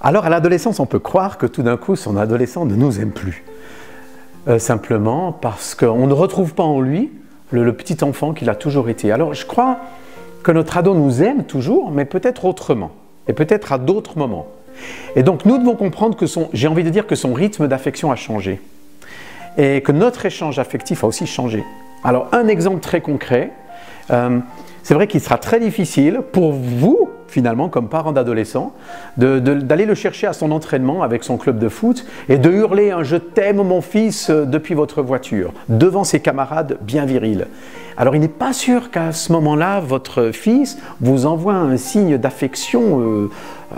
Alors à l'adolescence, on peut croire que tout d'un coup, son adolescent ne nous aime plus. Simplement parce qu'on ne retrouve pas en lui le petit enfant qu'il a toujours été. Alors je crois que notre ado nous aime toujours, mais peut-être autrement, et peut-être à d'autres moments. Et donc nous devons comprendre que j'ai envie de dire que son rythme d'affection a changé, et que notre échange affectif a aussi changé. Alors un exemple très concret, c'est vrai qu'il sera très difficile pour vous, finalement, comme parent d'adolescent, d'aller le chercher à son entraînement avec son club de foot et de hurler un « je t'aime mon fils » depuis votre voiture, devant ses camarades bien virils. Alors il n'est pas sûr qu'à ce moment-là, votre fils vous envoie un signe d'affection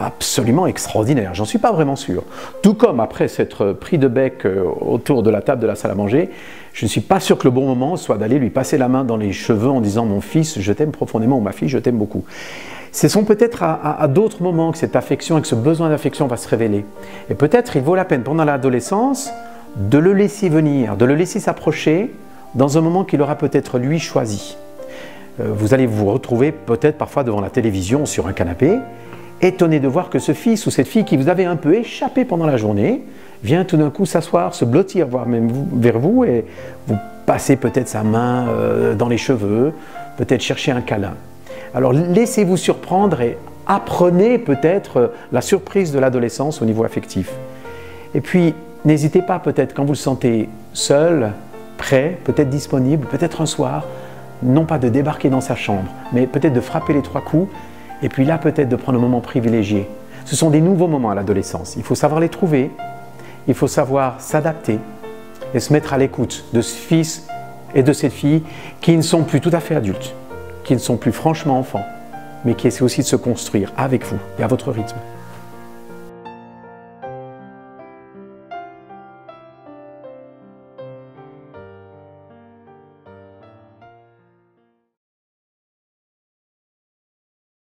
absolument extraordinaire. J'en suis pas vraiment sûr. Tout comme après s'être pris de bec autour de la table de la salle à manger, je ne suis pas sûr que le bon moment soit d'aller lui passer la main dans les cheveux en disant « mon fils, je t'aime profondément » ou « ma fille, je t'aime beaucoup ». Ce sont peut-être à d'autres moments que cette affection et que ce besoin d'affection va se révéler. Et peut-être il vaut la peine pendant l'adolescence de le laisser venir, de le laisser s'approcher dans un moment qu'il aura peut-être lui choisi. Vous allez vous retrouver peut-être parfois devant la télévision sur un canapé, étonné de voir que ce fils ou cette fille qui vous avait un peu échappé pendant la journée vient tout d'un coup s'asseoir, se blottir, voire même vers vous et vous passez peut-être sa main dans les cheveux, peut-être chercher un câlin. Alors laissez-vous surprendre et apprenez peut-être la surprise de l'adolescence au niveau affectif. Et puis n'hésitez pas peut-être quand vous le sentez seul, prêt, peut-être disponible, peut-être un soir, non pas de débarquer dans sa chambre, mais peut-être de frapper les 3 coups et puis là peut-être de prendre un moment privilégié. Ce sont des nouveaux moments à l'adolescence, il faut savoir les trouver, il faut savoir s'adapter et se mettre à l'écoute de ce fils et de cette fille qui ne sont plus tout à fait adultes, qui ne sont plus franchement enfants, mais qui essaient aussi de se construire avec vous et à votre rythme.